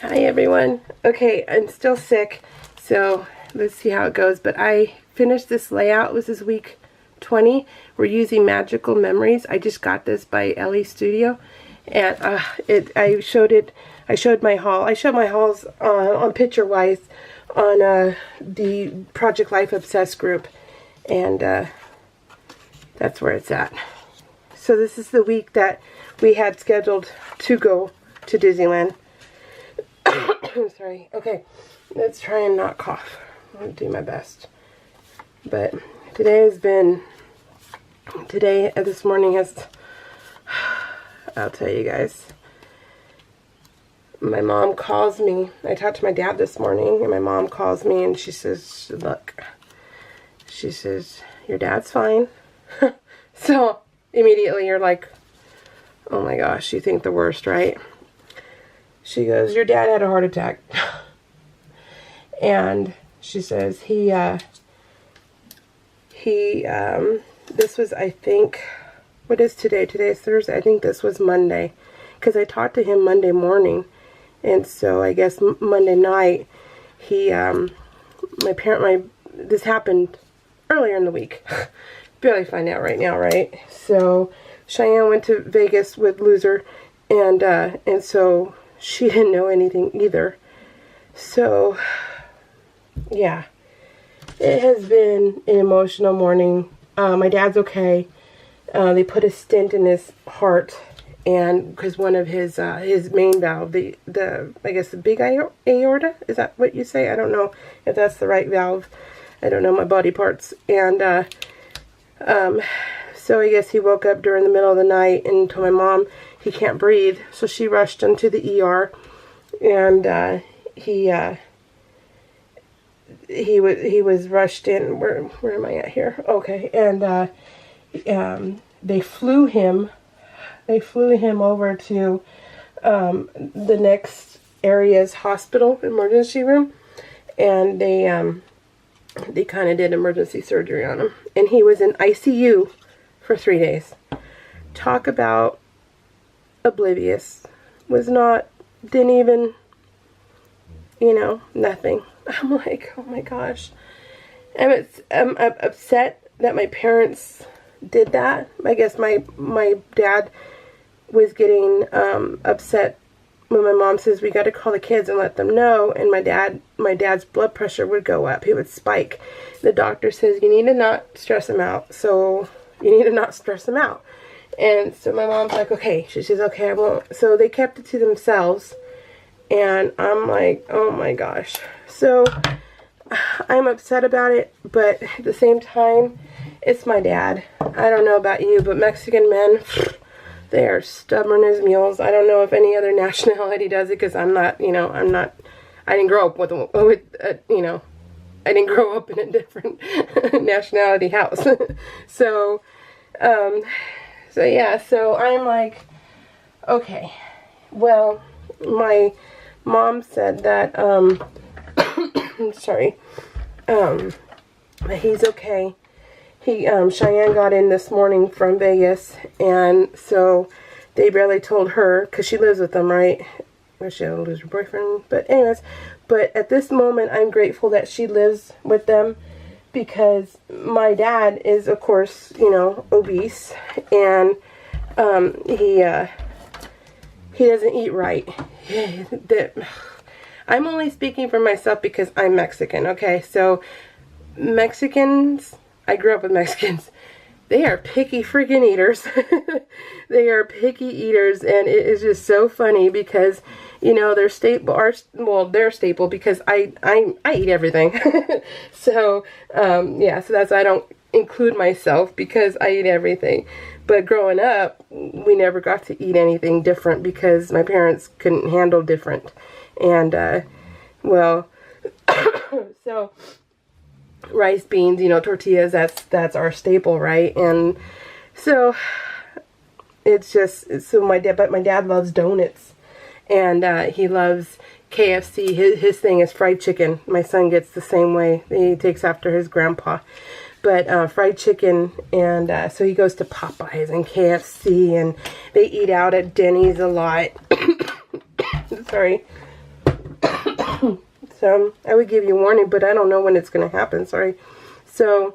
Hi everyone. Okay, I'm still sick, so let's see how it goes. But I finished this layout. This is week 20. We're using Magical Memories. I just got this by Ellie Studio, and I showed my haul. I showed my hauls on PictureWise on the Project Life Obsessed group, and that's where it's at. So this is the week that we had scheduled to go to Disneyland. Sorry. Okay, let's try and not cough. I'll do my best. But this morning has, I'll tell you guys. My mom calls me. I talked to my dad this morning, and my mom calls me, and she says, look, she says, your dad's fine. So immediately you're like, oh my gosh, you think the worst, right? She goes, your dad had a heart attack. And she says, this was, I think, what is today? Today is Thursday. I think this was Monday. Because I talked to him Monday morning. And so I guess Monday night, this happened earlier in the week. Barely find out right now, right? So Cheyenne went to Vegas with Loser. And so she didn't know anything either. So, yeah. It has been an emotional morning. My dad's okay. They put a stent in his heart, and because one of his main valve, I guess the big aorta, is that what you say? I don't know if that's the right valve. I don't know my body parts. And so I guess he woke up during the middle of the night and told my mom he can't breathe. So she rushed him to the ER, and he was rushed in. Where am I at here? Okay, and they flew him over to the next area's hospital emergency room, and they kind of did emergency surgery on him, and he was in ICU for 3 days. Talk about oblivious. Didn't even, nothing. I'm like, oh my gosh. I'm upset that my parents did that. I guess my dad was getting upset when my mom says we got to call the kids and let them know, and my dad's blood pressure would go up. He would spike. The doctor says you need to not stress him out. So you need to not stress him out. And so my mom's like, okay. She says, okay, I won't. So they kept it to themselves. And I'm like, oh my gosh. So I'm upset about it, but at the same time, it's my dad. I don't know about you, but Mexican men, they are stubborn as mules. I don't know if any other nationality does it, because I'm not, I didn't grow up I didn't grow up in a different nationality house. So yeah, so I'm like, okay, well, my mom said that, sorry, he's okay. Cheyenne got in this morning from Vegas, and so they barely told her, because she lives with them, right? Well, she had to lose her boyfriend, but anyways, but at this moment, I'm grateful that she lives with them, because my dad is, of course, obese, and he doesn't eat right. I'm only speaking for myself because I'm Mexican, okay? So Mexicans, I grew up with Mexicans. They are picky freaking eaters. They are picky eaters, and it is just so funny because, their staple, because I eat everything. So, yeah, so that's why I don't include myself, because I eat everything. But growing up, we never got to eat anything different because my parents couldn't handle different. And, well, so rice, beans, tortillas, that's our staple, right? And so it's just, so my dad loves donuts, and he loves KFC. His thing is fried chicken. My son gets the same way. He takes after his grandpa. But fried chicken, and so he goes to Popeyes and KFC, and they eat out at Denny's a lot. Sorry. So I would give you warning, but I don't know when it's going to happen. Sorry. So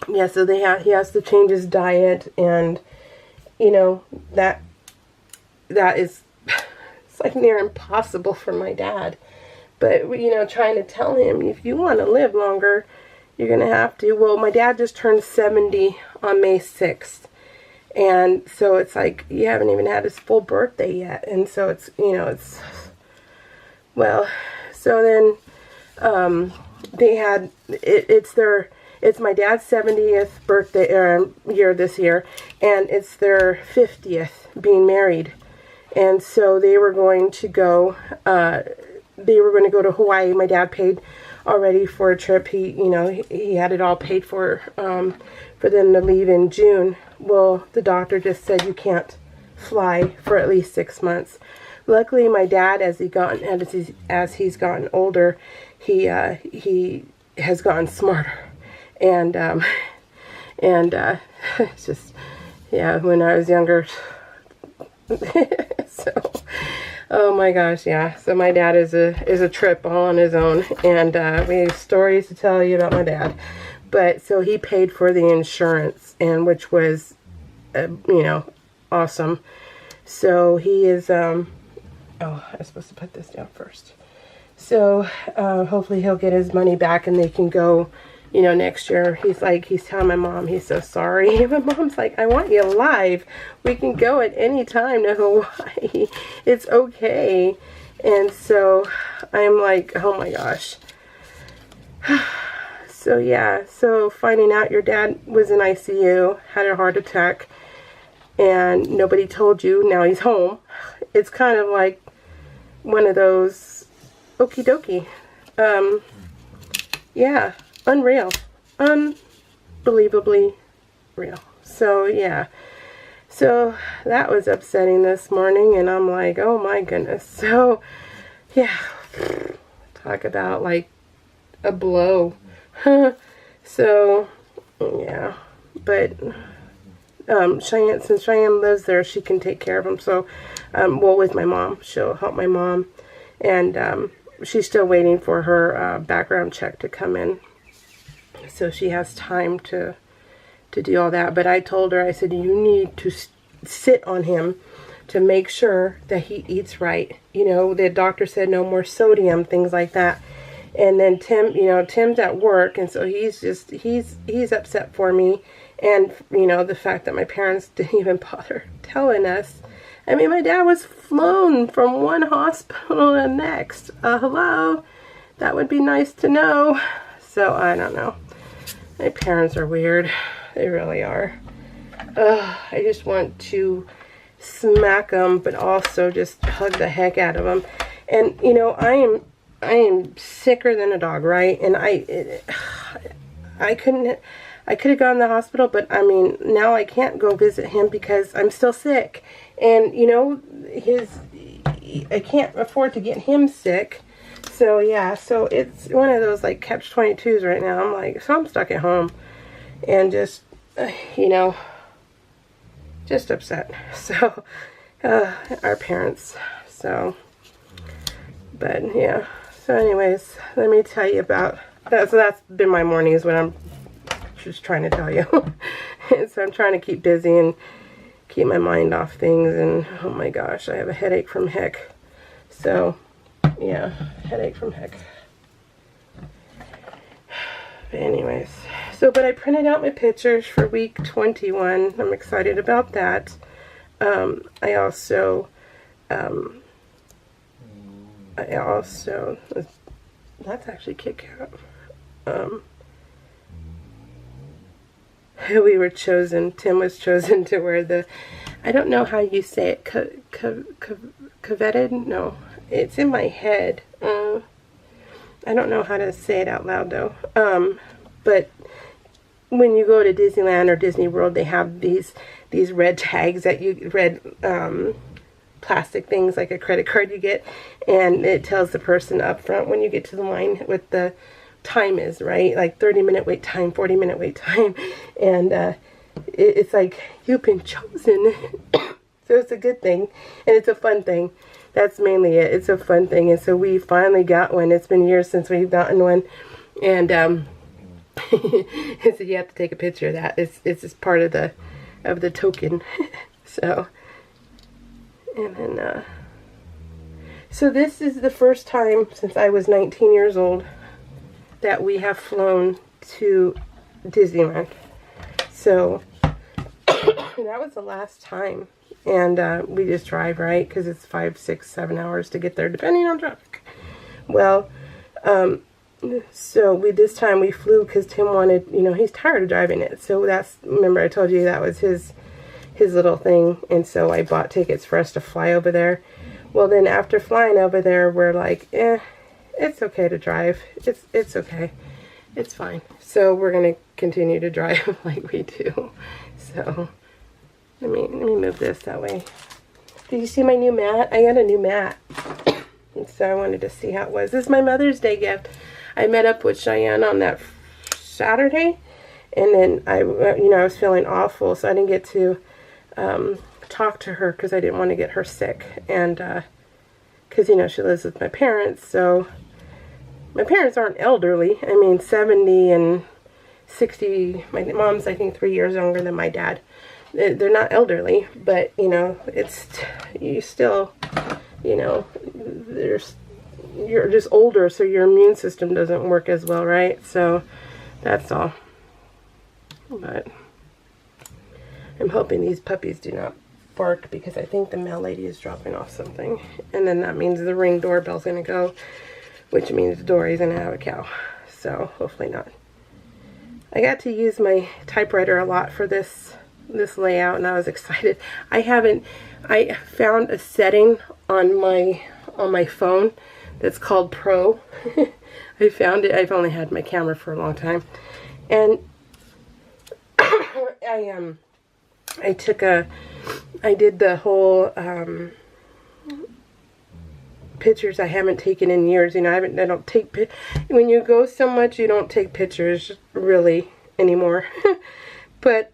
yeah, so he has to change his diet, and you know that is it's like near impossible for my dad. But you know, trying to tell him, if you want to live longer, you're going to have to. Well, my dad just turned 70 on May 6th. And so it's like, you haven't even had his full birthday yet. And so it's, you know, it's, well, so then they had, it's my dad's 70th birthday year this year, and it's their 50th being married. And so they were going to go, to Hawaii. My dad paid already for a trip. He had it all paid for them to leave in June. Well, the doctor just said you can't fly for at least 6 months. Luckily, my dad, as he's gotten older, he has gotten smarter, and it's just, yeah, when I was younger. So, oh my gosh, yeah. So my dad is a trip all on his own, and we have stories to tell you about my dad. But so he paid for the insurance, and which was, awesome. So he is, oh, I was supposed to put this down first. So hopefully he'll get his money back, and they can go, next year. He's telling my mom he's so sorry. And my mom's like, I want you alive. We can go at any time to Hawaii. It's okay. And so I'm like, oh my gosh. So yeah, so finding out your dad was in ICU, had a heart attack, and nobody told you, now he's home. It's kind of like one of those okie dokie. Yeah, unreal. Unbelievably real. So yeah. So that was upsetting this morning, and I'm like, oh my goodness. So yeah, talk about like a blow. So yeah, but Cheyenne, since Cheyenne lives there, she can take care of him. So well, with my mom, she'll help my mom, and she's still waiting for her background check to come in, so she has time to do all that. But I told her, I said, you need to sit on him to make sure that he eats right. The doctor said no more sodium, things like that. And then Tim, Tim's at work, and so he's upset for me. And, the fact that my parents didn't even bother telling us. I mean, my dad was flown from one hospital to the next. Hello? That would be nice to know. So, I don't know. My parents are weird. They really are. I just want to smack them, but also just hug the heck out of them. And, I am sicker than a dog, right? And I could have gone to the hospital, but I mean, now I can't go visit him because I'm still sick. And, I can't afford to get him sick. So, yeah, so it's one of those, like, catch-22s right now. I'm like, so I'm stuck at home and just, just upset. So, our parents, so, but, yeah. So anyways, let me tell you about that. So that's been my morning, is what I'm just trying to tell you. And so I'm trying to keep busy and keep my mind off things. And oh my gosh, I have a headache from heck. So yeah, headache from heck. But anyways, but I printed out my pictures for week 21. I'm excited about that. I also, that's actually Kit Kat. We were chosen, Tim was chosen to wear the, I don't know how you say it, coveted? No, it's in my head. I don't know how to say it out loud though. But when you go to Disneyland or Disney World, they have these red tags that plastic things like a credit card you get, and it tells the person up front when you get to the line what the time is, right? Like 30-minute wait time, 40-minute wait time, and it's like, you've been chosen. So it's a good thing, and it's a fun thing. that's mainly it. It's a fun thing. And so we finally got one. It's been years since we've gotten one. And so you have to take a picture of that. It's just part of the token. So, and then so this is the first time since I was 19 years old that we have flown to Disneyland. So that was the last time. And we just drive, right? Because it's 5, 6, 7 hours to get there, depending on traffic. Well, so this time we flew because Tim wanted, you know, he's tired of driving it. So that's, remember I told you that was his little thing. And so I bought tickets for us to fly over there. Well, then after flying over there, we're like, it's okay to drive. It's okay. It's fine. So we're going to continue to drive like we do. So let me move this that way. Did you see my new mat? I got a new mat. And so I wanted to see how it was. This is my Mother's Day gift. I met up with Cheyenne on that Saturday. And then I was feeling awful. So I didn't get to talk to her because I didn't want to get her sick. And because, you know, she lives with my parents. So my parents aren't elderly. I mean, 70 and 60. My mom's, I think, 3 years younger than my dad. They're not elderly, but, you know, you still, you know, you're just older, so your immune system doesn't work as well, right? So that's all. But I'm hoping these puppies do not bark because I think the mail lady is dropping off something. And then that means the Ring doorbell's going to go, which means Dory's going to have a cow. So hopefully not. I got to use my typewriter a lot for this layout, and I was excited. I found a setting on my phone that's called Pro. I found it. I've only had my camera for a long time. And I did the whole pictures I haven't taken in years. You know, I don't take when you go so much, you don't take pictures really anymore. But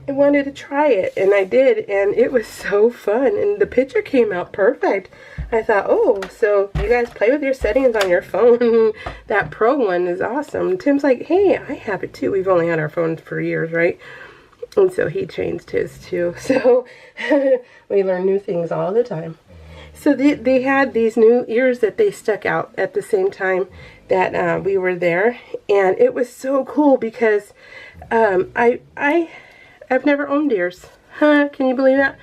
I wanted to try it, and I did, and it was so fun, and the picture came out perfect. I thought, oh, so you guys play with your settings on your phone. That Pro one is awesome. Tim's like, hey, I have it too. We've only had our phones for years, right? And so he changed his too. So we learn new things all the time. So they had these new ears that they stuck out at the same time that we were there, and it was so cool because I've never owned ears. Huh? Can you believe that?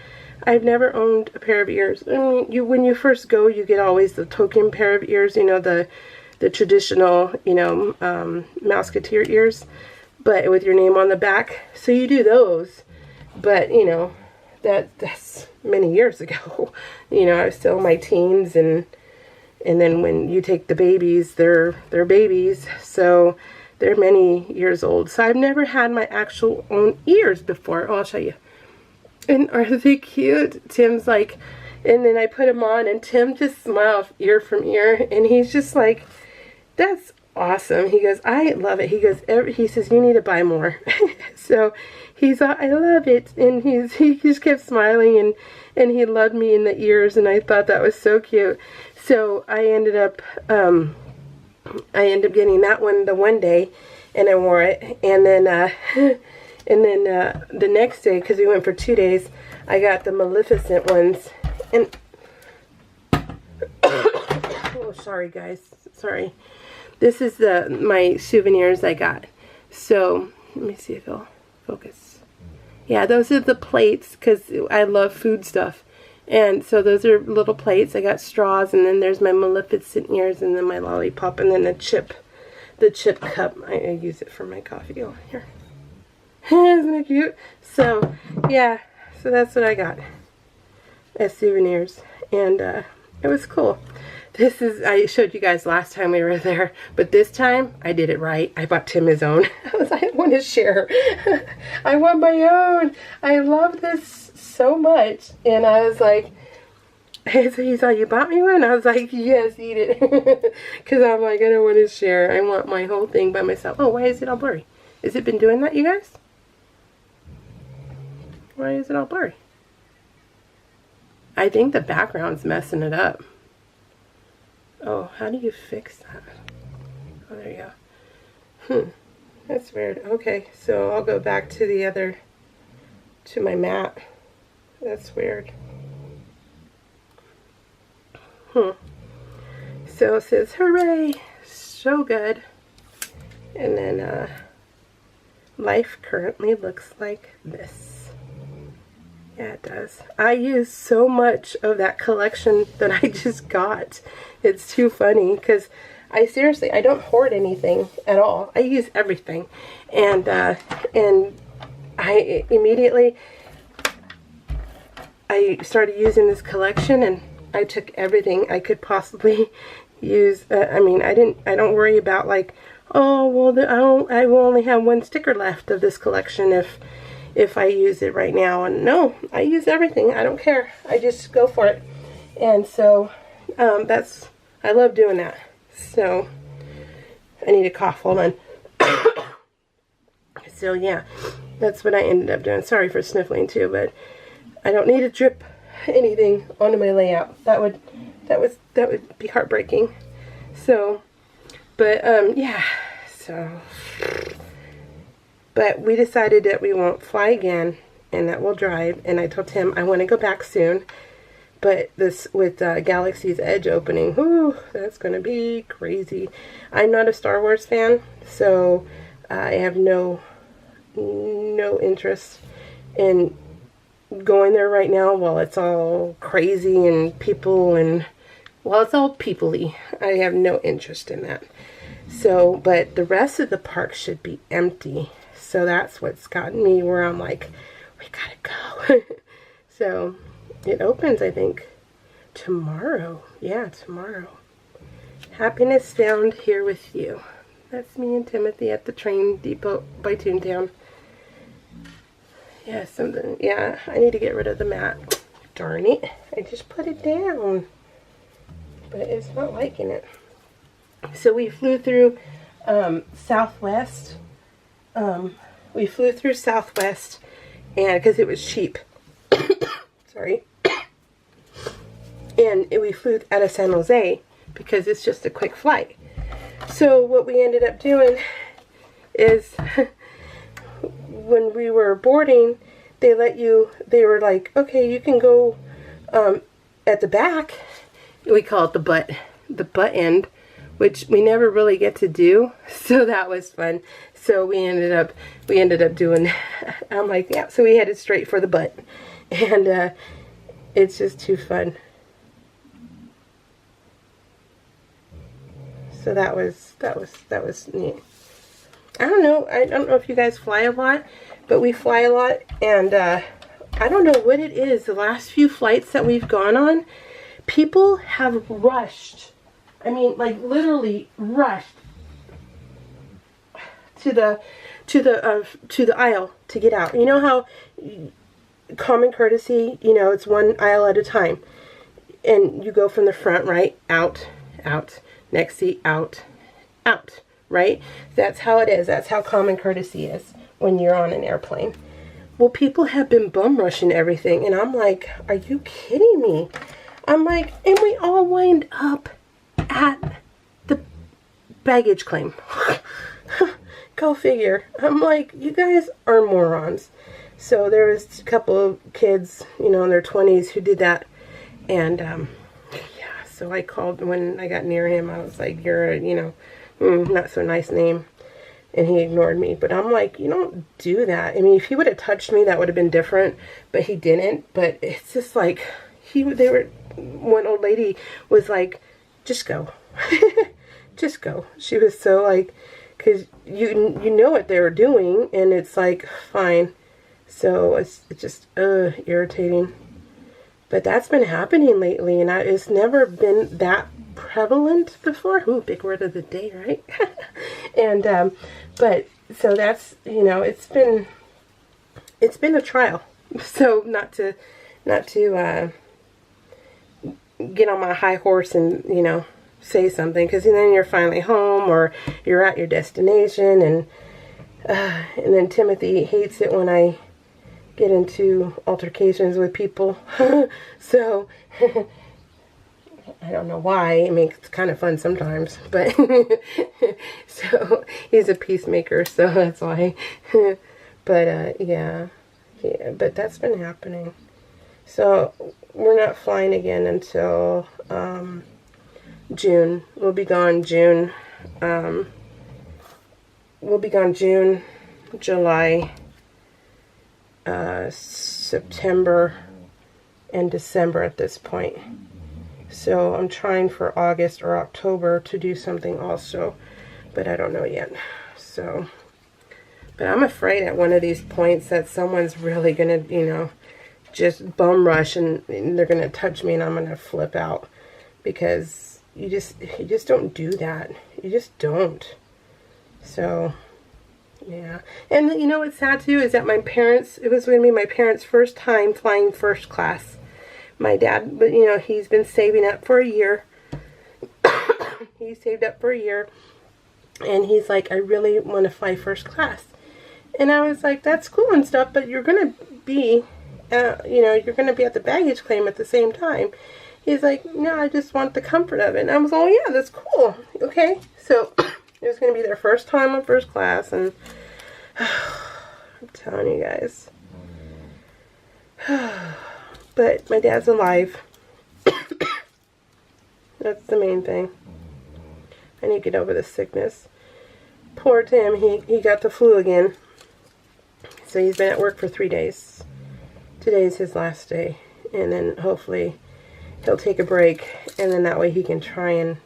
I've never owned a pair of ears. I mean, when you first go, you get always the token pair of ears, you know, the traditional, you know, Mouseketeer ears, but with your name on the back. So you do those, but you know, that's many years ago. You know, I was still in my teens, and then when you take the babies, they're babies, so they're many years old. So I've never had my actual own ears before. Oh, I'll show you. And are they cute? Tim's like, and then I put them on, and Tim just smiles ear from ear, and he's just like, that's awesome. He goes, I love it. He goes, he says, you need to buy more. So he's like, I love it. And he just kept smiling, and he loved me in the ears, and I thought that was so cute. So I ended up getting that one the one day, and I wore it, and then the next day, because we went for 2 days, I got the Maleficent ones, and oh, sorry guys, sorry. This is my souvenirs I got. So let me see if it'll focus. Yeah, those are the plates, because I love food stuff. And so those are little plates. I got straws, and then there's my Maleficent ears, and then my lollipop, and then the chip cup. I use it for my coffee. Oh, here. Isn't it cute? So, yeah. So that's what I got as souvenirs. And it was cool. I showed you guys last time we were there, but this time I did it right. I bought Tim his own. I want to share. I want my own. I love this so much. And I was like, he's like, you bought me one? I was like, yes, eat it. Because I'm like, I don't want to share. I want my whole thing by myself. Oh, why is it all blurry? Has it been doing that, you guys? Why is it all blurry? I think the background's messing it up. Oh, how do you fix that? Oh, there you go. That's weird. Okay, so I'll go back to the other, to my mat. That's weird. So it says, hooray, so good. And then life currently looks like this. Yeah, it does. I use so much of that collection that I just got. It's too funny because I seriously, I don't hoard anything at all. I use everything. And I immediately, I started using this collection and I took everything I could possibly use. I mean, I don't worry about like, oh, well, I will only have one sticker left of this collection if I use it right now. And no, I use everything. I don't care. I just go for it. And so I love doing that. So I need a cough. Hold on. So yeah, that's what I ended up doing. Sorry for sniffling too, but I don't need to drip anything onto my layout. That would be heartbreaking. So, but yeah. So, but we decided that we won't fly again and that we'll drive. And I told him I want to go back soon. But this, with Galaxy's Edge opening, whoo, that's going to be crazy. I'm not a Star Wars fan, so I have no interest in going there right now while it's all crazy and people and, well, it's all people-y. I have no interest in that. So, but the rest of the park should be empty. So that's what's gotten me where I'm like, we gotta go. So it opens, I think, tomorrow. Yeah, tomorrow. Happiness found here with you. That's me and Timothy at the train depot by Toontown. Yeah, something. Yeah, I need to get rid of the mat. Darn it. I just put it down. But it's not liking it. So we flew through Southwest. We flew through Southwest and because it was cheap. Sorry. And we flew out of San Jose because it's just a quick flight. So what we ended up doing is when we were boarding, they were like, okay, you can go at the back. We call it the butt end, which we never really get to do. So that was fun. So we ended up doing, I'm like, yeah, so we headed straight for the butt. And it's just too fun. So that was neat. I don't know if you guys fly a lot, but we fly a lot, and I don't know what it is. The last few flights that we've gone on, people have rushed. I mean, like literally rushed to the aisle to get out. You know how common courtesy, you know, it's one aisle at a time, and you go from the front, right, out, next seat, out, right? That's how it is. That's how common courtesy is when you're on an airplane. Well, people have been bum rushing everything, and I'm like, are you kidding me? I'm like, and we all wind up at the baggage claim. Go figure. I'm like, you guys are morons. So there was a couple of kids, you know, in their 20s who did that, and yeah, so I called when I got near him. I was like, you're a, you know, not so nice name. And he ignored me. But I'm like, you don't do that. I mean, if he would have touched me, that would have been different. But he didn't. But it's just like, one old lady was like, just go. Just go. She was so like, because you know what they were doing. And it's like, fine. So it's just irritating. But that's been happening lately. And it's never been that prevalent before. Ooh, big word of the day, right? And but so that's, you know, it's been a trial. So not to get on my high horse and, you know, say something, because then you're finally home or you're at your destination, and then Timothy hates it when I get into altercations with people. So I don't know why. I mean, it's kind of fun sometimes, but so he's a peacemaker, so that's why. But yeah, but that's been happening. So we're not flying again until June. We'll be gone June. We'll be gone June, July, September, and December at this point. So I'm trying for August or October to do something also, but I don't know yet. So, but I'm afraid at one of these points that someone's really gonna, you know, just bum rush and they're gonna touch me and I'm gonna flip out, because you just don't do that. You just don't. So yeah. And you know what's sad too is that my parents, it was going to be my parents' first time flying first class. My dad, but you know, he's been saving up for a year. He saved up for a year, and he's like, I really want to fly first class. And I was like, that's cool and stuff, but you're gonna be, you know, you're gonna be at the baggage claim at the same time. He's like, no, I just want the comfort of it. And I was, oh yeah, that's cool. Okay, so it was gonna be their first time on first class, and I'm telling you guys. But my dad's alive. That's the main thing. I need to get over this sickness. Poor Tim, he got the flu again. So he's been at work for 3 days. Today's his last day. And then hopefully he'll take a break. And then that way he can try and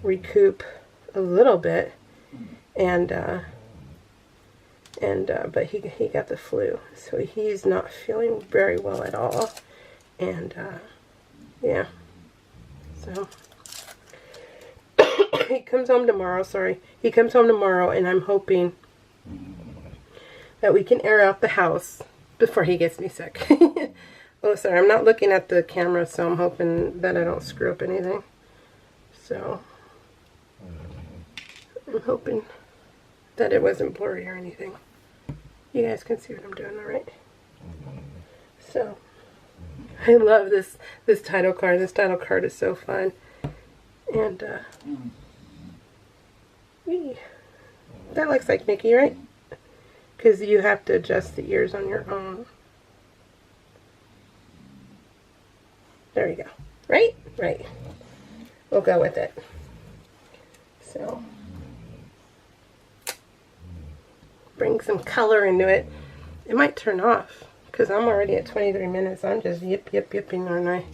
recoup a little bit. But he got the flu, so he's not feeling very well at all. And yeah, so he comes home tomorrow. He comes home tomorrow, and I'm hoping that we can air out the house before he gets me sick. Oh, sorry, I'm not looking at the camera, so I'm hoping that I don't screw up anything. So I'm hoping that it wasn't blurry or anything. You guys can see what I'm doing, all right? So, I love this title card. This title card is so fun. And, that looks like Mickey, right? Because you have to adjust the ears on your own. There you go. Right? Right. We'll go with it. So, bring some color into it. It might turn off because I'm already at 23 minutes. I'm just yipping, aren't I?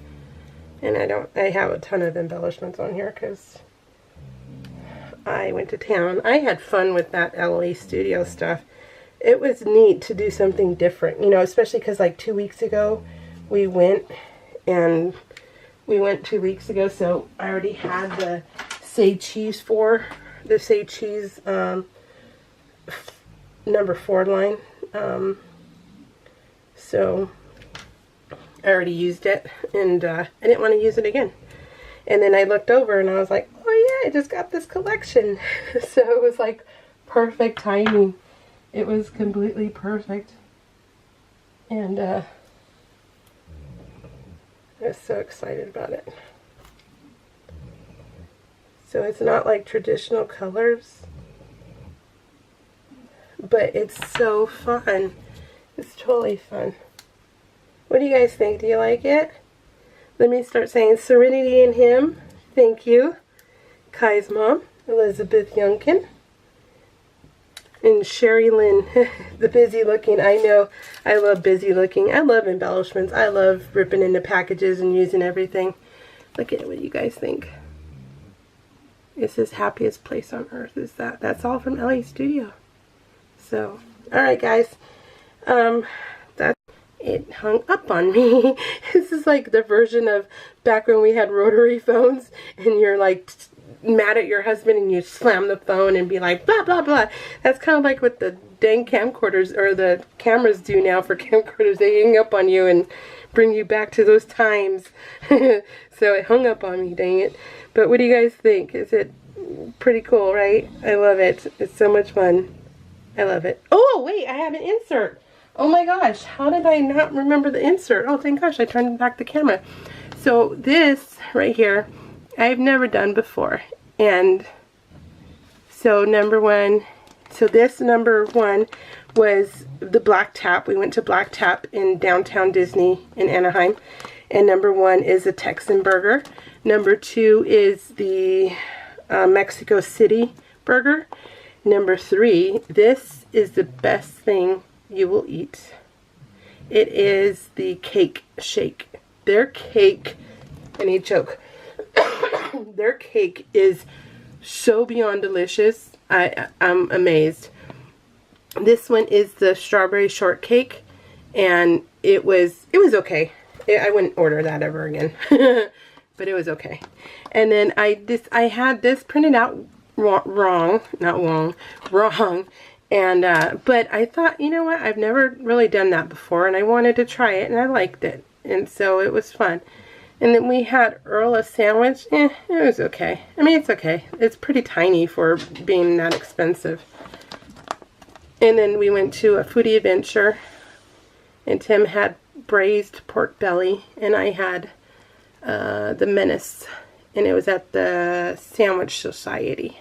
And I have a ton of embellishments on here because I went to town. I had fun with that LA studio stuff. It was neat to do something different, you know, especially because like 2 weeks ago we went 2 weeks ago, so I already had the Say Cheese number 4 line, so I already used it, and I didn't want to use it again. And then I looked over and I was like, oh yeah, I just got this collection. So it was like perfect timing. It was completely perfect, and I was so excited about it. So it's not like traditional colors, but it's so fun. It's totally fun. What do you guys think? Do you like it? Let me start saying Serenity in Him. Thank you. Kai's mom, Elizabeth Youngkin. And Sherry Lynn, the busy looking. I know, I love busy looking. I love embellishments. I love ripping into packages and using everything. Look at what you guys think. It says happiest place on earth. Is that's all from LA Studio. So, alright guys. It hung up on me. This is like the version of back when we had rotary phones and you're like mad at your husband and you slam the phone and be like blah blah blah. That's kind of like what the dang camcorders or the cameras do now for camcorders. They hang up on you and bring you back to those times. So it hung up on me, dang it. But what do you guys think? Is it pretty cool, right? I love it. It's so much fun. I love it. Oh wait, I have an insert. Oh my gosh, how did I not remember the insert? Oh, thank gosh, I turned back the camera. So this right here, I've never done before. And so number one was the Black Tap. We went to Black Tap in downtown Disney in Anaheim. And number one is a Texan burger. Number two is the Mexico City burger. Number three, this is the best thing you will eat. It is the cake shake. Their cake, I need to choke. Their cake is so beyond delicious. I'm amazed. This one is the strawberry shortcake, and it was okay. I wouldn't order that ever again, but it was okay. And then I had this printed out wrong, and but I thought, you know what, I've never really done that before, and I wanted to try it, and I liked it, and so it was fun. And then we had Earl sandwich. It was okay. I mean, it's okay. It's pretty tiny for being that expensive. And then we went to a foodie adventure, and Tim had braised pork belly, and I had the Menace, and it was at the Sandwich Society.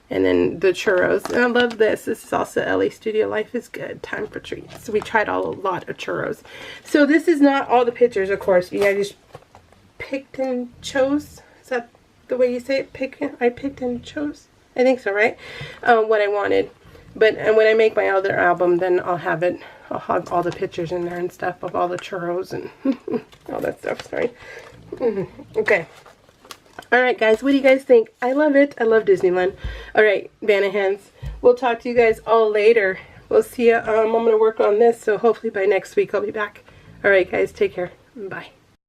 And then the churros. And I love this. This is also LA Studio Life is Good. Time for treats. So we tried a lot of churros. So this is not all the pictures, of course. I just picked and chose. Is that the way you say it? I picked and chose? I think so, right? What I wanted. But when I make my other album, then I'll have all the pictures in there and stuff of all the churros and all that stuff. Sorry. Okay. Alright guys, what do you guys think? I love it. I love Disneyland. Alright, Vanahans. We'll talk to you guys all later. We'll see you. I'm going to work on this, so hopefully by next week I'll be back. Alright guys, take care. Bye.